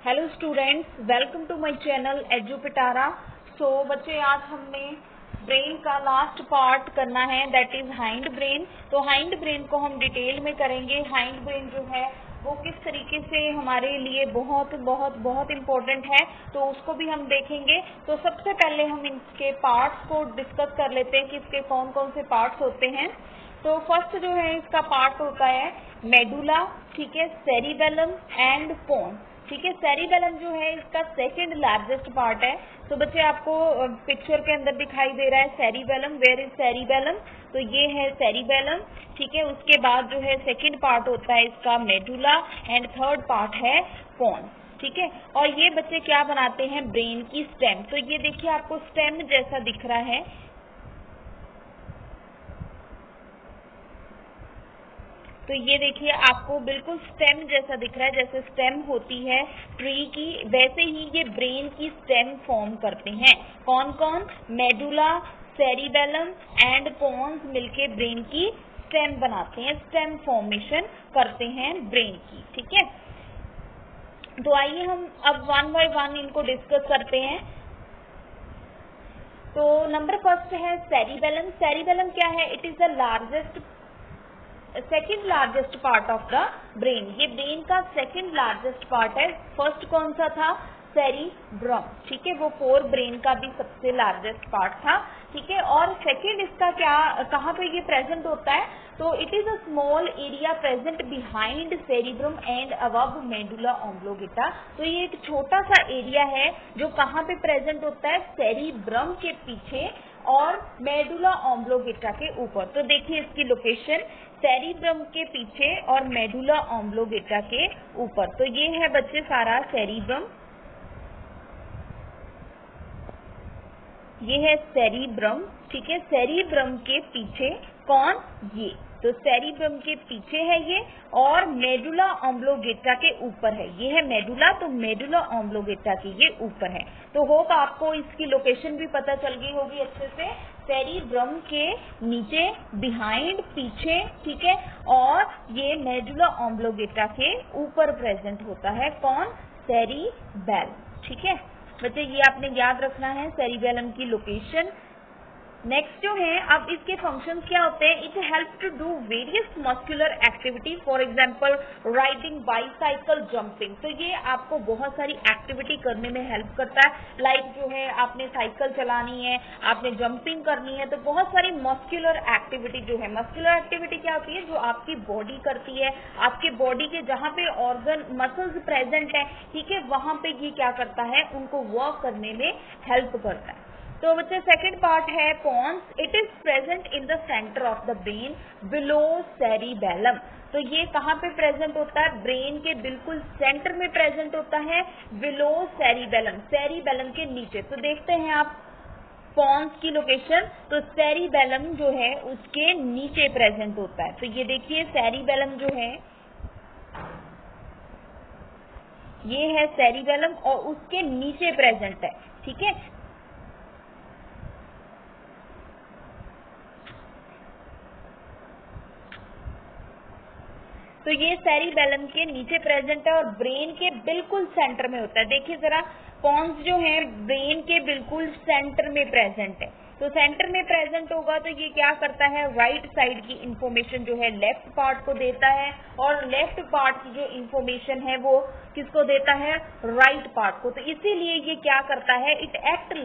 Hello students, welcome to my channel एजुपिटारा। So बच्चे, आज हमने ब्रेन का लास्ट पार्ट करना है, दैट इज हाइंड ब्रेन। तो हाइंड ब्रेन को हम डिटेल में करेंगे। हाइंड ब्रेन जो है वो किस तरीके से हमारे लिए बहुत बहुत बहुत इम्पोर्टेंट है, तो उसको भी हम देखेंगे। तो सबसे पहले हम इसके पार्ट्स को डिस्कस कर लेते हैं कि इसके कौन कौन से पार्ट्स होते हैं। तो फर्स्ट जो है इसका पार्ट होता है मेडुला, ठीक है, सेरिबेलम एंड पोन्स, ठीक है। सेरिबेलम जो है इसका सेकंड लार्जेस्ट पार्ट है। तो बच्चे, आपको पिक्चर के अंदर दिखाई दे रहा है सेरिबेलम। Where is cerebellum? तो ये है सेरिबेलम, ठीक है। उसके बाद जो है सेकंड पार्ट होता है इसका मेडुला एंड थर्ड पार्ट है पोन्स, ठीक है। और ये बच्चे क्या बनाते हैं? ब्रेन की स्टेम। तो ये देखिए, आपको स्टेम जैसा दिख रहा है। तो ये देखिए, आपको बिल्कुल स्टेम जैसा दिख रहा है, जैसे स्टेम होती है ट्री की, वैसे ही ये ब्रेन की स्टेम फॉर्म करते हैं। कौन कौन? मेडुला, सेरिबेलम एंड पोन्स मिलके ब्रेन की स्टेम बनाते हैं, स्टेम फॉर्मेशन करते हैं ब्रेन की, ठीक है। तो आइए हम अब वन बाय वन इनको डिस्कस करते हैं। तो नंबर फर्स्ट है सेरिबेलम। सेरिबेलम क्या है? It is the largest second largest part of the brain. ये ब्रेन का सेकेंड लार्जेस्ट पार्ट है। फर्स्ट कौन सा था? सेरिब्रम, ठीक है। वो फोर ब्रेन का भी सबसे लार्जेस्ट पार्ट था, ठीक है। और सेकेंड इसका क्या, कहाँ पे ये प्रेजेंट होता है? तो it is a small area present behind cerebrum and above medulla oblongata. तो ये एक छोटा सा एरिया है जो कहाँ पे प्रेजेंट होता है? सेरिब्रम के पीछे और मेडुला ऑब्लोंगेटा के ऊपर। तो देखिए इसकी लोकेशन, सेरिब्रम के पीछे और मेडुला ऑब्लोंगेटा के ऊपर। तो ये है बच्चे सारा सेरिब्रम, ये है सेरिब्रम, ठीक है। सेरिब्रम के पीछे कौन? ये। तो सेरिब्रम के पीछे है ये और मेडुला ऑब्लोंगेटा के ऊपर है। ये है मेडुला, तो मेडुला ऑब्लोंगेटा के ये ऊपर है। तो होप आपको इसकी लोकेशन भी पता चल गई होगी अच्छे से। सेरिब्रम के नीचे, बिहाइंड, पीछे, ठीक है। और ये मेडुला ऑब्लोंगेटा के ऊपर प्रेजेंट होता है। कौन? सेरिबेलम, ठीक है बच्चे। ये आपने याद रखना है, सेरिबेलम की लोकेशन। नेक्स्ट जो है, अब इसके फंक्शंस क्या होते हैं? It help to do various muscular activity, for example riding, bicycle, jumping. तो ये आपको बहुत सारी एक्टिविटी करने में हेल्प करता है। लाइक जो है, आपने साइकिल चलानी है, आपने जंपिंग करनी है, तो बहुत सारी मस्कुलर एक्टिविटी जो है। मस्कुलर एक्टिविटी क्या होती है? जो आपकी बॉडी करती है, आपके बॉडी के जहाँ पे ऑर्गन मसल्स प्रेजेंट है, ठीक है, वहां पे ये क्या करता है? उनको वर्क करने में हेल्प करता है। तो बच्चे, सेकेंड पार्ट है pons. It is present in the centre of the brain below cerebellum. तो ये कहाँ पे प्रेजेंट होता है? ब्रेन के बिल्कुल सेंटर में प्रेजेंट होता है, बिलो सेरिबेलम, सेरिबेलम के नीचे। तो देखते हैं आप पोन्स की लोकेशन। तो सेरिबेलम जो है उसके नीचे प्रेजेंट होता है। तो ये देखिए, सेरिबेलम जो है ये है सेरिबेलम और उसके नीचे प्रेजेंट है, ठीक है। तो ये सेरिबेलम के नीचे प्रेजेंट है और ब्रेन के बिल्कुल सेंटर में होता है। देखिए जरा, पोन्स जो है ब्रेन के बिल्कुल सेंटर में प्रेजेंट है। तो सेंटर में प्रेजेंट होगा तो ये क्या करता है? राइट साइड की इंफॉर्मेशन जो है लेफ्ट पार्ट को देता है, और लेफ्ट पार्ट की जो इंफॉर्मेशन है वो किसको देता है? राइट पार्ट को। तो इसीलिए ये क्या करता है? It act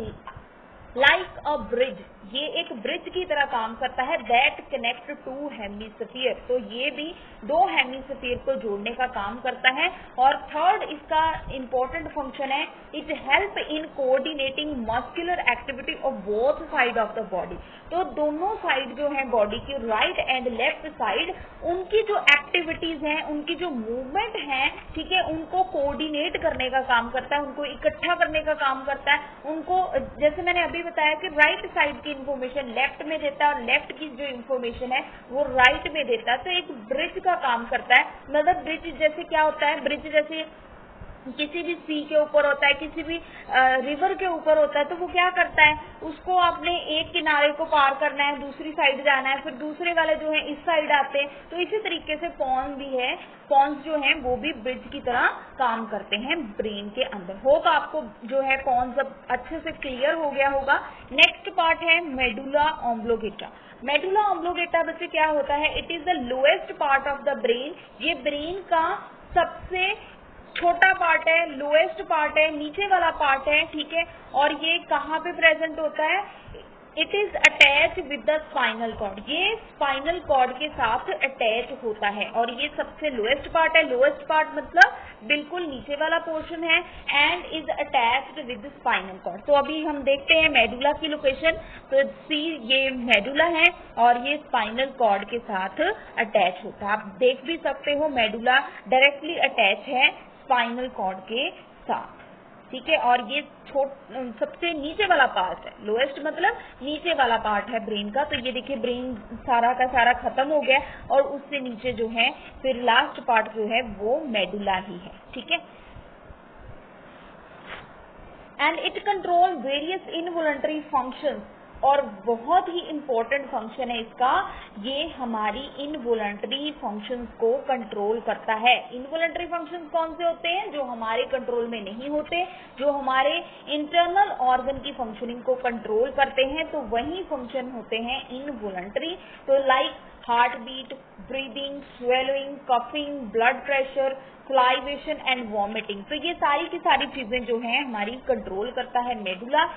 like a bridge, ये एक ब्रिज की तरह काम करता है। दैट कनेक्ट टू हेमिस्फीयर, तो ये भी दो हेमिस्फीयर को जोड़ने का काम करता है। और थर्ड इसका इंपॉर्टेंट फंक्शन है, it help in coordinating muscular activity of both side of the body. तो दोनों साइड जो है बॉडी की, राइट एंड लेफ्ट साइड, उनकी जो एक्टिविटीज हैं, उनकी जो मूवमेंट है, ठीक है, उनको कोऑर्डिनेट करने का काम करता है, उनको इकट्ठा करने का काम करता है। उनको, जैसे मैंने अभी बताया कि राइट साइड की इंफॉर्मेशन लेफ्ट में देता है और लेफ्ट की जो इंफॉर्मेशन है वो राइट में देता है। तो एक ब्रिज का काम करता है। मतलब ब्रिज जैसे क्या होता है? ब्रिज जैसे किसी भी सी के ऊपर होता है, किसी भी रिवर के ऊपर होता है, तो वो क्या करता है, उसको आपने एक किनारे को पार करना है, दूसरी साइड जाना है, फिर दूसरे वाले जो है इस साइड आते हैं। तो इसी तरीके से पॉन्स भी है, पॉन्स जो है वो भी ब्रिज की तरह काम करते हैं ब्रेन के अंदर। होप आपको जो है पॉन्स अब अच्छे से क्लियर हो गया होगा। नेक्स्ट पार्ट है मेडुला ऑम्ब्लोगेटा। मेडुला ऑम्ब्लोगेटा बच्चे क्या होता है, it is the lowest part of the brain. ये ब्रेन का सबसे छोटा पार्ट है, लोएस्ट पार्ट है, नीचे वाला पार्ट है, ठीक है। और ये कहाँ पे प्रेजेंट होता है, it is attach with the spinal cord. ये स्पाइनल कॉर्ड के साथ अटैच होता है और ये सबसे लोएस्ट पार्ट है। लोएस्ट पार्ट मतलब बिल्कुल नीचे वाला पोर्शन है and is attached with spinal cord. तो अभी हम देखते हैं मेडुला की लोकेशन। तो सी ये मेडुला है और ये स्पाइनल कॉर्ड के साथ अटैच होता है। आप देख भी सकते हो मेडुला डायरेक्टली अटैच है स्पाइनल कॉर्ड के साथ, ठीक है। और ये सबसे नीचे वाला पार्ट है, लोएस्ट मतलब नीचे वाला पार्ट है ब्रेन का। तो ये देखिए ब्रेन सारा का सारा खत्म हो गया और उससे नीचे जो है फिर लास्ट पार्ट जो है वो मेडुला ही है, ठीक है। And it control various involuntary functions, और बहुत ही इंपॉर्टेंट फंक्शन है इसका, ये हमारी इनवॉलंटरी फंक्शंस को कंट्रोल करता है। इनवॉलंटरी फंक्शंस कौन से होते हैं, जो हमारे कंट्रोल में नहीं होते, जो हमारे इंटरनल ऑर्गन की फंक्शनिंग को कंट्रोल करते हैं, तो वही फंक्शन होते हैं इनवॉलंटरी। तो like heart beat, breathing, swallowing, coughing, blood pressure, salivation and vomiting. तो ये सारी की सारी चीजें जो हैं हमारी कंट्रोल करता है मेडुला,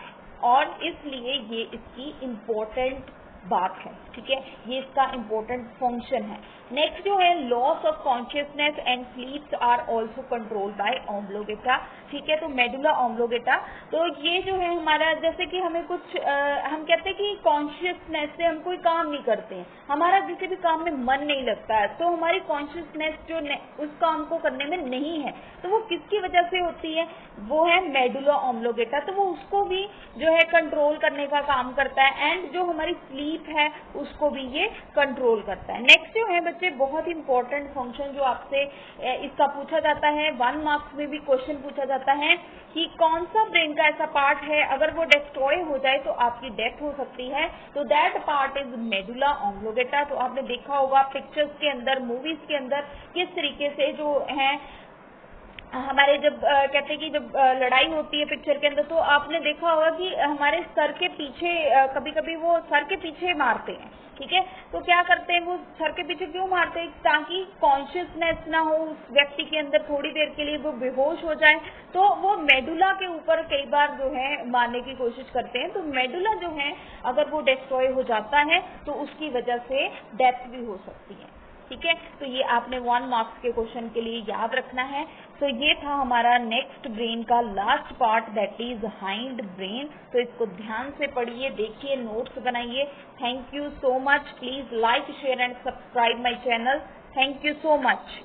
और इसलिए ये इसकी इम्पोर्टेंट बात है, ठीक है। ये इसका इम्पोर्टेंट फंक्शन है। नेक्स्ट जो है loss of consciousness and sleeps are also control by oblongata, ठीक है। तो मेडुला ऑम्ब्लोगेटा, तो ये जो है हमारा, जैसे कि हमें कुछ हम कहते हैं कि कॉन्शियसनेस से हम कोई काम नहीं करते हैं, हमारा किसी भी काम में मन नहीं लगता है, तो हमारी कॉन्शियसनेस जो उस काम को करने में नहीं है, तो वो किसकी वजह से होती है, वो है मेडुला ऑम्ब्लोगेटा। तो वो उसको भी जो है कंट्रोल करने का काम करता है एंड जो हमारी स्लीप है उसको भी ये कंट्रोल करता है। नेक्स्ट जो है बच्चे बहुत इंपॉर्टेंट फंक्शन जो आपसे इसका पूछा जाता है, 1 मार्क्स में भी क्वेश्चन पूछा जाता है कि कौन सा ब्रेन का ऐसा पार्ट है अगर वो डिस्ट्रॉय हो जाए तो आपकी डेथ हो सकती है, तो दैट पार्ट इज मेडुला ऑम्ब्लोगेटा। तो आपने देखा होगा पिक्चर्स के अंदर, मूवीज के अंदर किस तरीके से जो है हमारे जब कहते हैं कि जब लड़ाई होती है पिक्चर के अंदर, तो आपने देखा होगा कि हमारे सर के पीछे कभी कभी वो सर के पीछे मारते हैं, ठीक है। तो क्या करते हैं वो सर के पीछे क्यों मारते हैं, ताकि कॉन्शियसनेस ना हो उस व्यक्ति के अंदर, थोड़ी देर के लिए वो बेहोश हो जाए। तो वो मेडुला के ऊपर कई बार जो है मारने की कोशिश करते हैं। तो मेडुला जो है अगर वो डिस्ट्रॉय हो जाता है तो उसकी वजह से डेथ भी हो सकती है, ठीक है। तो ये आपने 1 मार्क्स के क्वेश्चन के लिए याद रखना है। तो ये था हमारा नेक्स्ट ब्रेन का last part, that is hind brain. तो इसको ध्यान से पढ़िए, देखिए, नोट्स बनाइए। Thank you so much. Please like, share and subscribe my channel. Thank you so much.